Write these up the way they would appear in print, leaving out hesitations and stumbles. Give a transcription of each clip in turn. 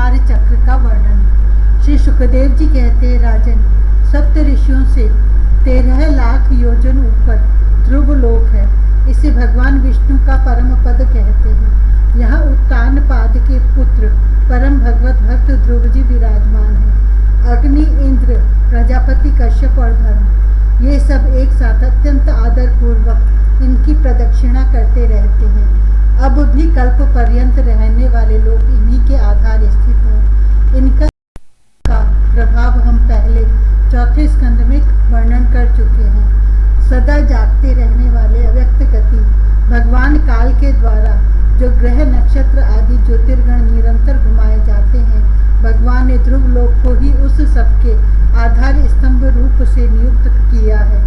शिशुमार चक्र का वर्णन। श्री सुखदेव जी कहते हैं, राजन, सप्त ऋषियों से 13 लाख योजन ऊपर ध्रुव लोक है। इसे भगवान विष्णु का परम पद कहते हैं। यहाँ उत्तान पाद के पुत्र परम भगवत भक्त ध्रुव जी विराजमान है। अग्नि, इंद्र, प्रजापति, कश्यप और धर्म, ये सब एक साथ अत्यंत आदर पूर्वक इनकी प्रदक्षिणा करते रहते हैं। अब भी कल्प पर्यंत रहने वाले लोग इन्हीं के आधार स्थित हैं। इनका प्रभाव हम पहले चौथे स्कंद में वर्णन कर चुके हैं। सदा जागते रहने वाले अव्यक्त गति भगवान काल के द्वारा जो ग्रह, नक्षत्र आदि ज्योतिर्गण निरंतर घुमाए जाते हैं, भगवान ने ध्रुव लोक को ही उस सबके आधार स्तंभ रूप से नियुक्त किया है।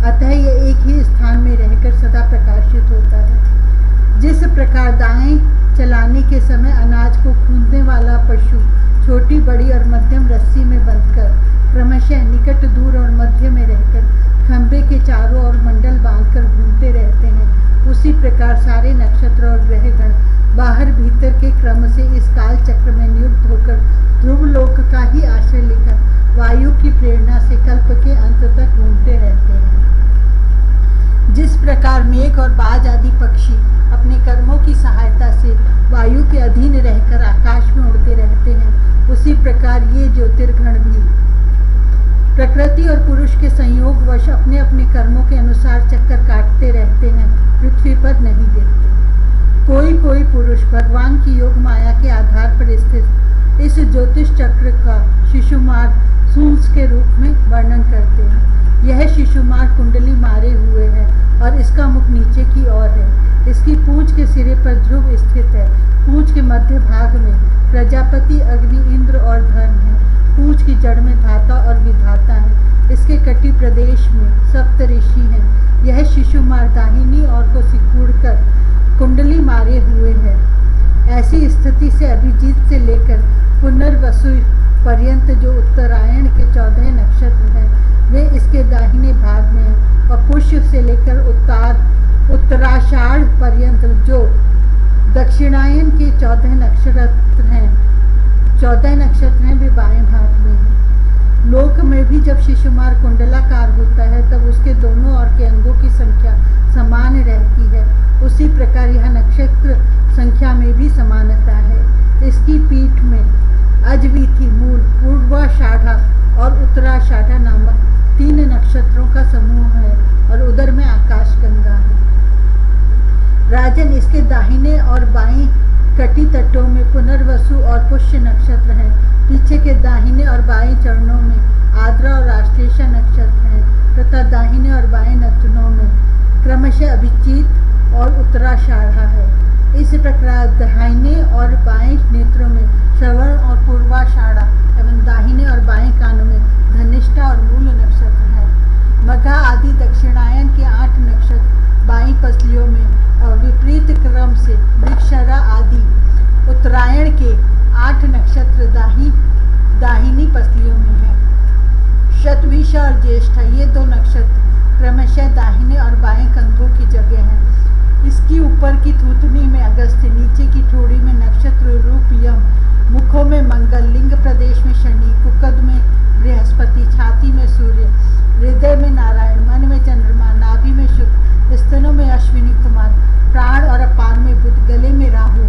अतः यह एक ही स्थान में रहकर सदा प्रकाशित होता है। जिस प्रकार दाएं चलाने के समय अनाज को खूंदने वाला पशु छोटी, बड़ी और मध्यम रस्सी में बंधकर क्रमशः निकट, दूर और मध्य में रहकर खंभे के चारों ओर मंडल बांधकर घूमते रहते हैं, उसी प्रकार सारे नक्षत्र और ग्रहगण बाहर भीतर के क्रम से इस काल चक्र में नियुक्त होकर ध्रुव लोक का ही आश्रय लेकर वायु की प्रेरणा से कल्प के अंत तक घूमते रहते हैं। जिस प्रकार मेघ और बाज आदि पक्षी अपने कर्मों की सहायता से वायु के अधीन रहकर आकाश में उड़ते रहते हैं, उसी प्रकार ये ज्योतिर्गण भी प्रकृति और पुरुष के संयोगवश अपने अपने कर्मों के अनुसार चक्कर काटते रहते हैं, पृथ्वी पर नहीं गिरते। कोई कोई पुरुष भगवान की योग माया के आधार पर स्थित इस ज्योतिष चक्र का शिशुमार सूंस के रूप में वर्णन करते हैं। यह शिशुमार कुंडली मारे हुए है और इसका मुख नीचे की ओर है। इसकी पूंछ के सिरे पर ध्रुव स्थित है। पूंछ के मध्य भाग में प्रजापति, अग्नि, इंद्र और धर्म है। पूंछ की जड़ में धाता और विधाता है। इसके कटी प्रदेश में सप्त ऋषि हैं। यह शिशुमार दाहिनी ओर को सिकुड़कर कुंडली मारे हुए है। ऐसी स्थिति से अभिजीत से लेकर पुनर्वसु पर्यंत जो उत्तरायण के 14 नक्षत्र हैं, वे इसके दाहिने भाग में हैं और पुष्य से लेकर उत्तराषाढ़ पर्यंत जो दक्षिणायन के 14 नक्षत्र हैं, वे बाएं भाग में हैं। लोक में भी जब शिशुमार कुंडलाकार होता है तब उसके दोनों ओर के अंगों की संख्या समान रहती है। उसी प्रकार यह नक्षत्र संख्या में भी समानता है। इसकी पीठ में अजवीथी, मूल, पूर्वाषाढ़ा और उत्तराषाढ़ा नामक 3 नक्षत्रों का समूह है और उधर में आकाशगंगा है। राजन, इसके दाहिने और बाएं कटी तटों में पुनर्वसु और पुष्य नक्षत्र हैं। पीछे के दाहिने और बाएं चरणों में आद्रा और आश्लेषा नक्षत्र हैं तथा दाहिने और बाएं नथनों में क्रमशः अभिजीत और उत्तराषाढ़ा है। इस प्रकार दाहिने और बाएं नेत्रों में श्रवण और पूर्वाषाढ़ा एवं दाहिने और बाएं कानों में धनिष्ठा और मूल नक्षत्र है। मघा आदि दक्षिणायन के 8 नक्षत्र बाईं पसलियों में विपरीत क्रम से वृक्षरा आदि उत्तरायण के 8 नक्षत्र दाहिनी पसलियों में है। शतभिषा और ज्येष्ठा, ये 2 नक्षत्र क्रमशः दाहिने और बाएं कंधों की जगह हैं। इसकी ऊपर की थूथनी में अगस्त्य, नीचे की ठोड़ी में नक्षत्र रूप यम, मुखों में मंगल, लिंग प्रदेश में शनि, कुकद में बृहस्पति, छाती में सूर्य, हृदय में नारायण, मन में चंद्रमा, नाभि में शुक्र, स्तनों में अश्विनी कुमार, प्राण और अपान में बुध, गले में राहु,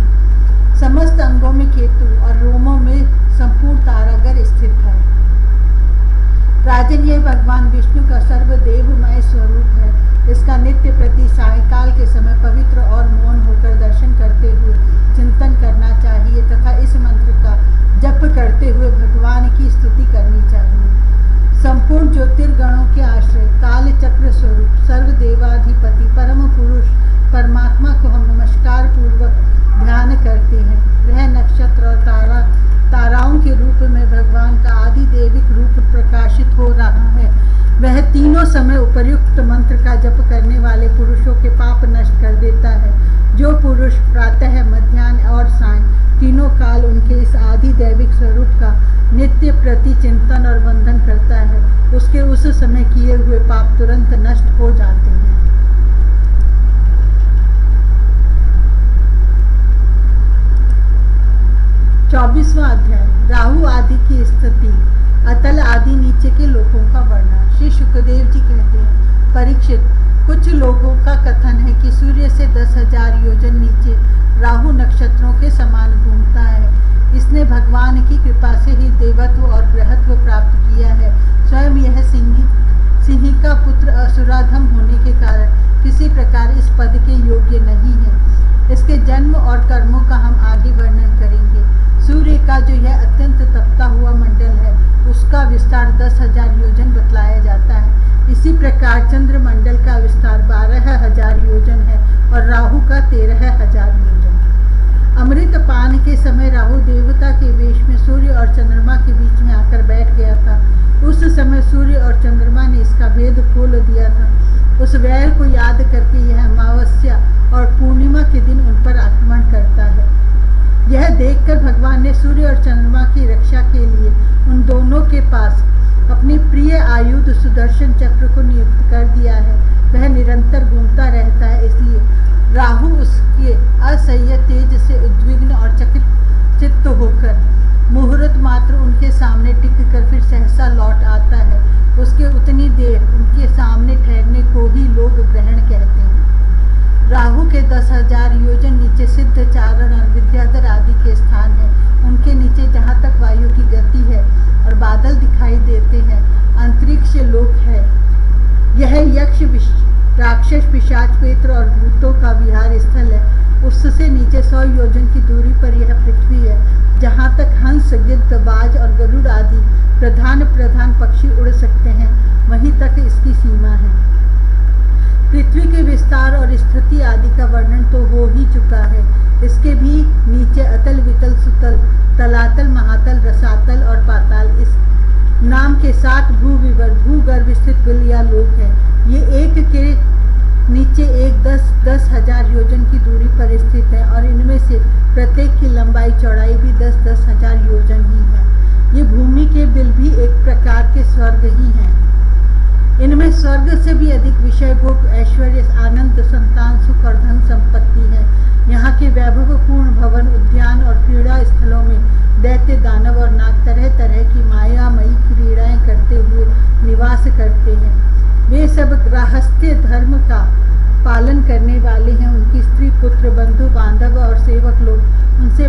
समस्त अंगों में केतु और रोमों में संपूर्ण तारागर स्थित है। राजन, यह भगवान विष्णु का सर्वदेवमय स्वरूप है। इसका नित्य प्रति सायंकाल के समय पवित्र और मौन होकर दर्शन करते हुए चिंतन करना चाहिए तथा इस मंत्र का जप करते हुए भगवान की स्तुति करनी चाहिए। संपूर्ण ज्योतिर्गणों के आश्रय, काल चक्र स्वरूप, सर्वदेवाधिपति, परम पुरुष परमात्मा को हम नमस्कार पूर्वक ध्यान करते हैं। ग्रह, नक्षत्र और ताराओं के रूप में भगवान का आदि दैविक रूप प्रकाशित हो रहा है। वह तीनों समय उपर्युक्त मंत्र का जप करने वाले पुरुषों के पाप नष्ट कर देता है। जो पुरुष प्रातः, मध्याह्न और सायं तीनों काल उनके इस आदि दैविक स्वरूप का नित्य प्रति चिंतन और वंदन करता है, उसके उस समय किए हुए पाप तुरंत नष्ट हो जाते हैं। 24वां अध्याय। से 10,000 योजन नीचे राहु नक्षत्रों के समान घूमता है। इसने भगवान की कृपा से ही देवत्व और ग्रहत्व प्राप्त किया है। स्वयं यह सिंही का पुत्र असुराधम होने के कारण किसी प्रकार इस पद के योग्य नहीं है। इसके जन्म और कर्मों का हम आगे वर्णन करेंगे। सूर्य का जो यह अत्यंत तपता हुआ मंडल है उसका विस्तार 10,000 योजन बतलाया जाता है। इसी प्रकार चंद्रमंडल का विस्तार 12,000 योजन है और राहु का 13,000 योजन। अमृत पान के समय राहु देवता के वेश में सूर्य और चंद्रमा के बीच में आकर बैठ गया था। उस समय सूर्य और चंद्रमा ने इसका भेद खोल दिया था। उस वैर को याद करके यह अमावस्या और पूर्णिमा के दिन उन पर आक्रमण करता है। यह देखकर भगवान ने सूर्य और चंद्रमा की रक्षा के लिए उन दोनों के पास अपनी प्रिय आयुध सुदर्शन चक्र को नियुक्त कर दिया है। वह निरंतर घूमता रहता है, इसलिए राहु उसके असह्य तेज से उद्विग्न और चित्त होकर मुहूर्त मात्र उनके सामने टिक कर फिर सहसा लौट आता है। उसके उतनी देर उनके सामने ठहरने को ही लोग ग्रहण कहते हैं। राहु के 10,000 योजन नीचे सिद्ध, चारण और विद्याधर आदि के स्थान है। उनके नीचे जहाँ तक वायु की गति है और बादल दिखाई देते हैं, अंतरिक्ष लोक है। यह यक्ष, राक्षस, पिशाच, प्रेत और भूतों का विहार स्थल है। उससे नीचे 100 योजन की दूरी पर यह पृथ्वी है, जहाँ तक हंस, गिद्ध, बाज और गरुड़ आदि प्रधान पक्षी उड़ सकते हैं, वहीं तक इसकी सीमा है। पृथ्वी के विस्तार और स्थिति आदि का वर्णन तो हो ही चुका है। इसके भी नीचे अतल, वितल, सुतल, तलातल, महातल, रसातल और पाताल इस नाम के 7 भूविवर भूगर्भ स्थित बिल या लोक है। ये एक के नीचे एक 10,000 योजन की दूरी पर स्थित है और इनमें से प्रत्येक की लंबाई चौड़ाई भी 10,000 योजन ही है। ये भूमि के बिल भी एक प्रकार के स्वर्ग ही हैं। इनमें स्वर्ग से भी अधिक विषय भोग, ऐश्वर्य, आनंद, संतान, सुख और धन संपत्ति है। यहाँ के वैभवपूर्ण भवन, उद्यान और क्रीड़ा स्थलों में दैत्य, दानव और नाग तरह तरह की मायामयी क्रीड़ाएं करते हुए निवास करते हैं। वे सब गृहस्थ्य धर्म का पालन करने वाले हैं। उनकी स्त्री, पुत्र, बंधु बांधव और सेवक लोग उनसे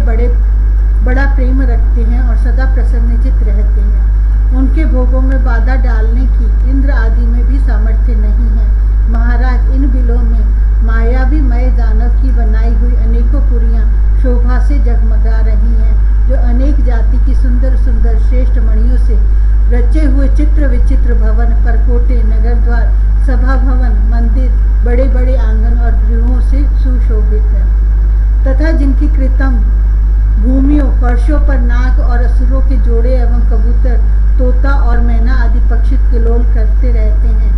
बड़ा प्रेम रखते हैं और सदा प्रसन्नचित्त रहते हैं। उनके भोगों में बाधा डालने की इंद्र आदि में भी सामर्थ्य नहीं है। महाराज, इन बिलों में मायावी मय दानव की बनाई हुई अनेकों पुरियां शोभा से जगमगा रही हैं, जो अनेक जाति की सुंदर सुंदर श्रेष्ठ मणियों से रचे हुए चित्र विचित्र भवन, परकोटे, नगर द्वार, सभा भवन, मंदिर, बड़े बड़े आंगन और गृहों से सुशोभित है, तथा जिनकी कृतम भूमियों, फर्शों पर नाग और असुरों के जोड़े एवं कबूतर, तोता और मैना आदि पक्षी किलोल करते रहते हैं।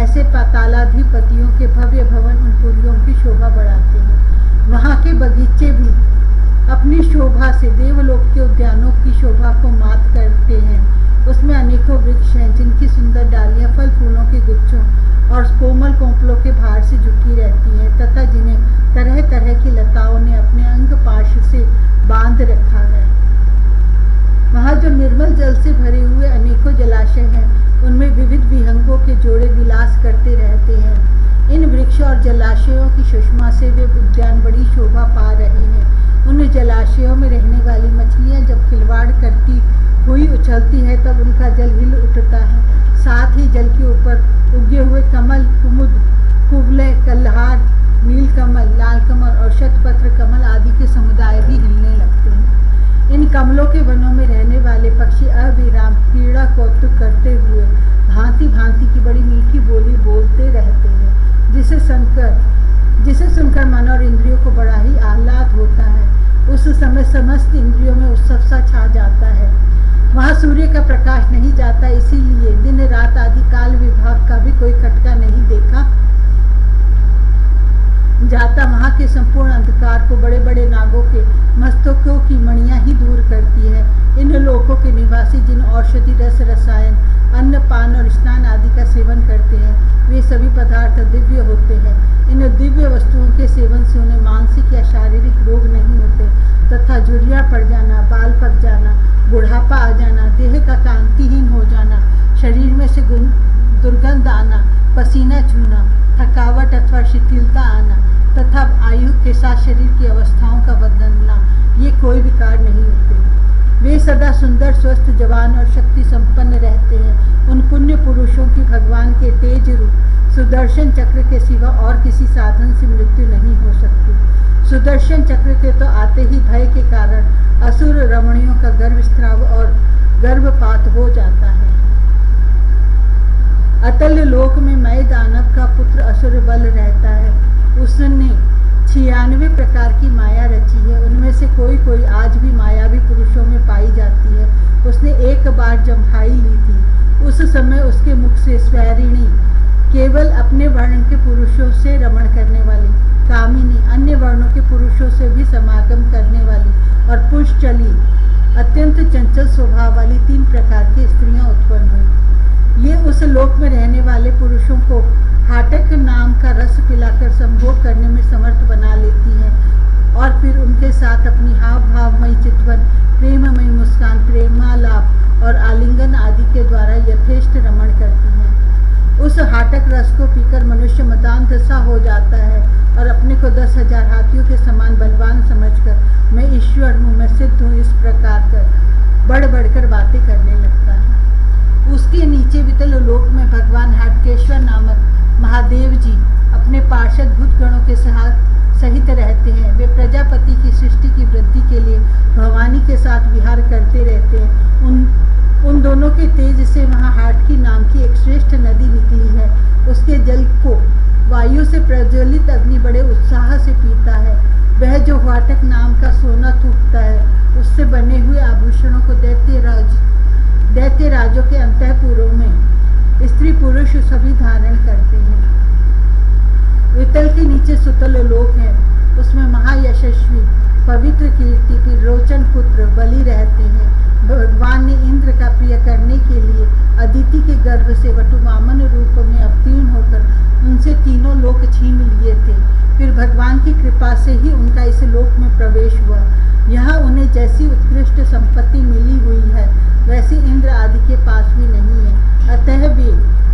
ऐसे पातालाधिपतियों के भव्य भवन उन पुरियों की शोभा बढ़ाते हैं। वहाँ के बगीचे भी अपनी शोभा से देवलोक के उद्यानों की शोभा को मात करते हैं। उसमें अनेकों वृक्ष हैं, जिनकी सुंदर डालियां फल फूलों के गुच्छों और कोमल कोंपलों के भार से झुकी रहती हैं, तथा जिन्हें तरह तरह की लताओं ने अपने अंग पाश से बांध रखा है। वहाँ जो निर्मल जल से भरे हुए अनेकों जलाशय हैं, उनमें विविध विहंगों के जोड़े विलास करते रहते हैं। इन वृक्ष और जलाशयों की सुषमा से वे उद्यान बड़ी शोभा पा रहे हैं। उन जलाशयों में रहने वाली मछलियाँ जब खिलवाड़ करती हुई उछलती है, तब उनका जल हिल उठता है। साथ ही जल के ऊपर उगे हुए कमल, कुमुद, कुवलय, कल्हार, नीलकमल, लाल कमल और शतपत्र कमल आदि के समुदाय भी हिलने लगते हैं। इन कमलों के वनों में रहने वाले पक्षी अविराम क्रीड़ा कौतुक करते हुए भांति भांति की बड़ी मीठी बोली बोलते रहते हैं, जिसे सुनकर मन और इंद्रियों को बड़ा ही आह्लाद होता है। उस समय समस्त इंद्रियों में उत्सव सा छा जाता है। वहाँ सूर्य का प्रकाश नहीं जाता, इसीलिए दिन रात आदि काल विभाग का भी कोई खटका नहीं देखा जाता। वहाँ के संपूर्ण अंधकार को बड़े बड़े नागों के मस्तकों की मणियां ही दूर करती है। इन लोकों के निवासी जिन औषधि, रस, रसायन, अन्न, पान और स्नान आदि का सेवन करते हैं, वे सभी पदार्थ दिव्य होते हैं। इन दिव्य वस्तुओं के सेवन से उन्हें मानसिक या शारीरिक रोग नहीं होते, तथा झुर्रियाँ पड़ जाना, बाल पक जाना, बुढ़ापा आ जाना, देह का कांतिहीन हो जाना, शरीर में से दुर्गंध आना, पसीना छूना, थकावट अथवा शिथिलता आना, तथा आयु के साथ शरीर की अवस्थाओं का बदलना, ये कोई विकार नहीं होते। वे सदा सुंदर, स्वस्थ, जवान और शक्ति संपन्न रहते हैं। उन पुण्य पुरुषों की भगवान के तेज रूप सुदर्शन चक्र के सिवा और किसी साधन से मृत्यु नहीं हो सकती। सुदर्शन चक्र के तो आते ही भय के कारण असुर रमणियों का गर्भस्राव और गर्भपात हो जाता है। अतल लोक में मय दानव का पुत्र असुर बल रहता है। उसने 96 प्रकार की माया रची है। उनमें से कोई कोई आज भी मायावी पुरुषों में पाई जाती है। उसने एक बार जम्भाई ली थी। उस समय उसके मुख से स्वैरिणी, केवल अपने वर्ण के पुरुषों से रमण करने वाली, कामिनी, अन्य वर्णों के पुरुषों से भी समागम करने वाली, और पुष्चली, अत्यंत चंचल स्वभाव वाली 3 प्रकार की स्त्रियां उत्पन्न हुई। ये उस लोक में रहने वाले पुरुषों को हाटक नाम का रस पिलाकर संभोग करने में समर्थ बना लेती हैं और फिर उनके साथ अपनी हाव भावमयी चितवन, प्रेममयी मुस्कान, प्रेमालाप और आलिंगन आदि के द्वारा यथेष्ट रमण करती हैं। उस हाटक रस को पीकर मनुष्य मदांध सा हो जाता है और अपने को 10,000 हाथियों के समान बलवान समझकर मैं ईश्वर हूँ, मैं सिद्ध हूँ, इस प्रकार कर बढ़ बढ़कर बातें करने लगता है। उसके नीचे वितल लोक में भगवान हाटकेश्वर नामक महादेव जी अपने पार्षद भूतगणों के सहित रहते हैं। वे प्रजापति की सृष्टि की वृद्धि के लिए भवानी के साथ विहार करते रहते हैं। उन दोनों के तेज से वहाँ हाटकी नाम की एक श्रेष्ठ नदी निकली है। उसके जल को वायु से प्रज्वलित अग्नि बड़े उत्साह से पीता है। वह जो हाटक नाम का सोना थूकता है, उससे बने हुए आभूषणों को दैत्य राजों के अंतःपुरों में स्त्री पुरुष सभी धारण करते हैं। वितल के नीचे सुतल लोक है। उसमें महायशस्वी पवित्र कीर्ति पिरोचन पुत्र बलि रहते हैं। भगवान ने इंद्र का प्रिय करने के लिए अदिति के गर्भ से वटुवामन रूप में अवतीर्ण होकर उनसे तीनों लोक छीन लिए थे। फिर भगवान की कृपा से ही उनका इस लोक में प्रवेश हुआ। यहाँ उन्हें जैसी उत्कृष्ट संपत्ति मिली हुई है, वैसी इंद्र आदि के पास भी नहीं है। अतः वे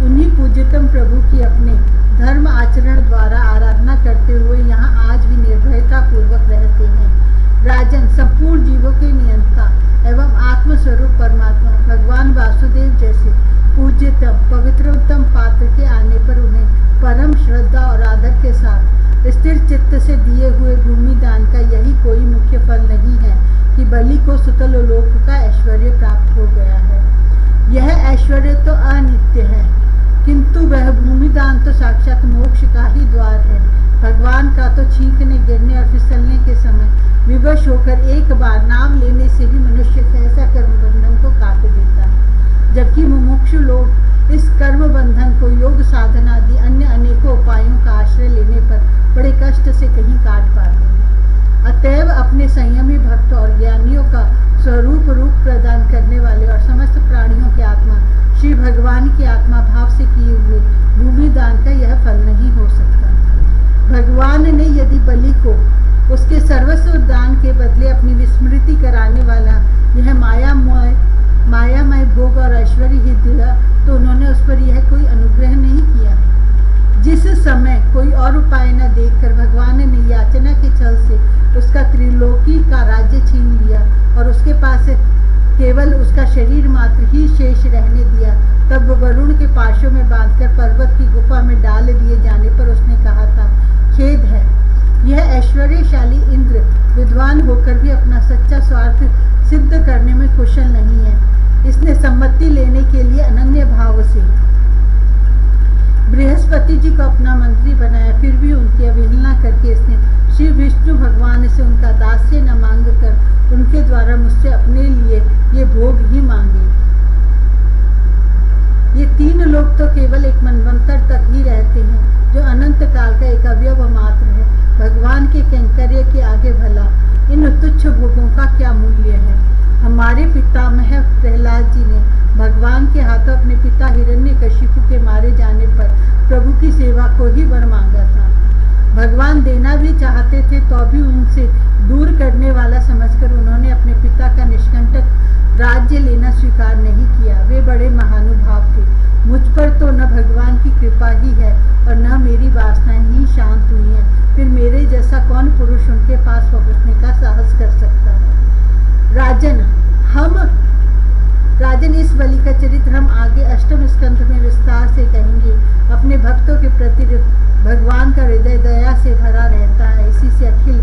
उन्हीं पूज्यतम प्रभु की अपने धर्म आचरण द्वारा आराधना करते हुए यहाँ आज भी निर्भयता पूर्वक रहते हैं। राजन, संपूर्ण जीवों के नियंता एवं आत्मस्वरूप परमात्मा भगवान वासुदेव जैसे पूज्यतम पवित्रतम पात्र के आने पर उन्हें परम श्रद्धा और आदर के साथ स्थिर चित्त से दिए हुए भूमि दान का यही कोई मुख्य फल नहीं है कि बलि को सुतल लोक का ऐश्वर्य प्राप्त हो गया है। यह ऐश्वर्य तो अनित्य है, किंतु वह भूमि दान तो साक्षात मोक्ष का ही द्वार है। भगवान का तो छींकने, गिरने और फिसलने के समय विवश होकर एक बार नाम लेने से भी मनुष्य सहसा कर्म बंधन को काट देता है, जबकि मुमुक्षु लोग इस कर्म बंधन को योग साधना आदि अन्य अनेकों उपायों का आश्रय लेने पर बड़े कष्ट से कहीं काट पाते हैं। अतएव अपने संयमी भक्त और ज्ञानियों का स्वरूप रूप प्रदान करने वाले और समस्त प्राणियों की आत्मा श्री भगवान की आत्मा भाव से किए हुए भूमि दान का यह फल नहीं हो सकता। भगवान ने यदि बलि को उसके सर्वस्व दान के बदले अपनी विस्मृति कराने वाला यह मायामय भोग और ऐश्वर्य ही दिया, तो उन्होंने उस पर यह कोई अनुग्रह नहीं किया। जिस समय कोई और उपाय न देखकर भगवान ने याचना के छल से उसका त्रिलोकी का राज्य छीन लिया और उसके पास केवल उसका शरीर मात्र ही शेष रहने दिया, तब वरुण के पाशों में बांधकर पर्वत की गुफा में डाल दिए जाने पर उसने कहा था, खेद है, यह ऐश्वर्यशाली इंद्र विद्वान होकर भी अपना सच्चा स्वार्थ सिद्ध करने में कुशल नहीं है। इसने सम्मति लेने के लिए अनन्य भाव से बृहस्पति जी को अपना मंत्री बनाया, फिर भी उनकी अवहेलना करके इसने श्री विष्णु भगवान से उनका दास्य न मांग कर उनके द्वारा मुझसे अपने लिए ये भोग ही मांगे। ये 3 लोग तो केवल एक मनवंतर तक ही रहते हैं, जो अनंत काल का एक अवयव मात्र है। भगवान के कैंकर्य के आगे भला इन तुच्छ भोगों का क्या मूल्य है। हमारे पितामह प्रहलाद जी ने भगवान के हाथों अपने पिता हिरण्यकशिपु के मारे जाने पर प्रभु की सेवा को ही वर मांगा था। भगवान देना भी चाहते थे तो भी उनसे दूर करने वाला समझकर उन्होंने अपने पिता का निष्कंटक राज्य लेना स्वीकार नहीं किया। वे बड़े महानुभाव थे। मुझ पर तो न भगवान की कृपा ही है और न मेरी वासना ही शांत हुई हैं, फिर मेरे जैसा कौन पुरुष उनके पास पहुंचने का साहस कर सकता है। राजन इस बलि का चरित्र हम आगे अष्टम स्कंध में विस्तार से कहेंगे। अपने भक्तों के प्रति भगवान का हृदय दया से भरा रहता है। इसी से अखिल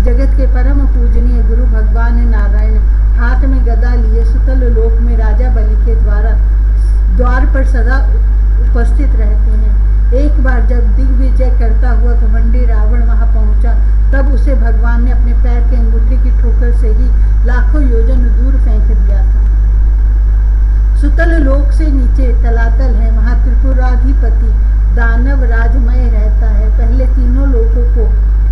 जगत के परम पूजनीय गुरु भगवान नारायण हाथ में गदा लिए सुतल लोक में राजा बलि के द्वार पर सदा उपस्थित रहते हैं। एक बार जब दिग्विजय करता हुआ घमंडी रावण वहां पहुंचा, तब उसे भगवान ने अपने पैर के अंगूठे की ठोकर से ही लाखों योजन दूर फेंक दिया था। सुतल लोक से नीचे तलातल है, वहां त्रिपुराधिपति दानव राजमय रहता है। पहले तीनों लोगों को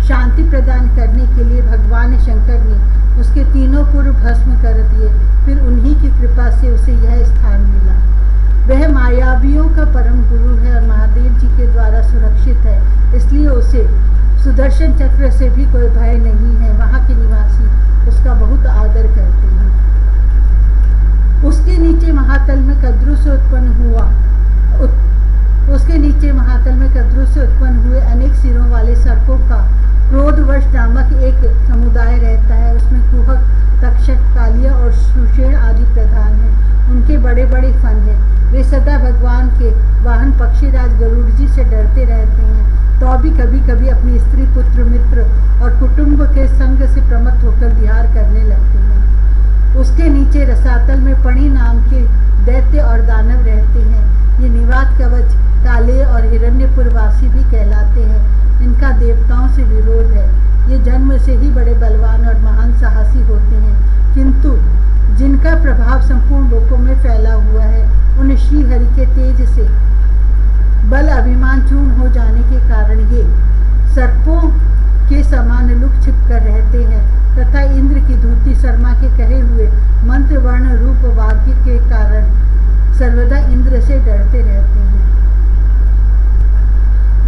शांति प्रदान करने के लिए भगवान शंकर ने उसके तीनों पुर भस्म कर दिए, फिर उन्हीं की कृपा से उसे यह स्थान मिला। वह मायावियों का परम गुरु है और महादेव जी के द्वारा सुरक्षित है, इसलिए उसे सुदर्शन चक्र से भी कोई भय नहीं है। वहाँ के निवासी उसका बहुत आदर करते हैं। उसके नीचे महातल में कद्रु से उत्पन्न हुए अनेक सिरों वाले सर्पों का क्रोधवश नामक एक समुदाय रहता है। उसमें कुहक, तक्षक, कालिया और सुषेण आदि प्रधान हैं। उनके बड़े बड़े फन हैं। वे सदा भगवान के वाहन पक्षीराज गरुड़ जी से डरते रहते हैं, तो भी कभी कभी अपनी स्त्री, पुत्र, मित्र और कुटुंब के संग से प्रमत्त होकर विहार करने लगते हैं। उसके नीचे रसातल में पणि नाम के दैत्य और दानव रहते हैं। ये निवात कवच, काले और हिरण्यपुरवासी भी कहलाते हैं। इनका देवताओं से विरोध है। ये जन्म से ही बड़े बलवान और महान साहसी होते हैं, किंतु जिनका प्रभाव संपूर्ण लोकों में फैला हुआ है, उन श्री हरि के तेज से बल अभिमान चूर्ण हो जाने के कारण ये सर्पों के समान लुक छिप कर रहते हैं तथा इंद्र की धूति शर्मा के कहे हुए मंत्र वर्ण रूप वाक्य के कारण सर्वदा इंद्र से डरते रहते हैं।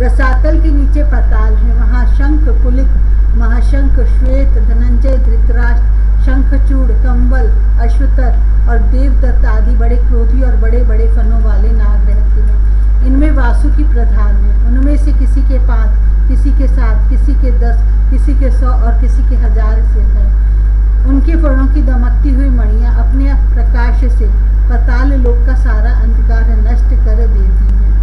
रसातल के नीचे पाताल है। वहाँ शंख, पुलिक, महाशंख, श्वेत, धनंजय, धृतराष्ट्र, शंखचूड़, कंबल, अश्वतर और देवदत्त आदि बड़े क्रोधी और बड़े बड़े फनों वाले नाग रहते हैं। इनमें वासुकी प्रधान है। उनमें से किसी के 5, किसी के 7, किसी के 10, किसी के 100 और किसी के 1000 सिर हैं। उनके फणों की दमकती हुई मणियां अपने प्रकाश से पाताल लोक का सारा अंधकार नष्ट कर देती हैं।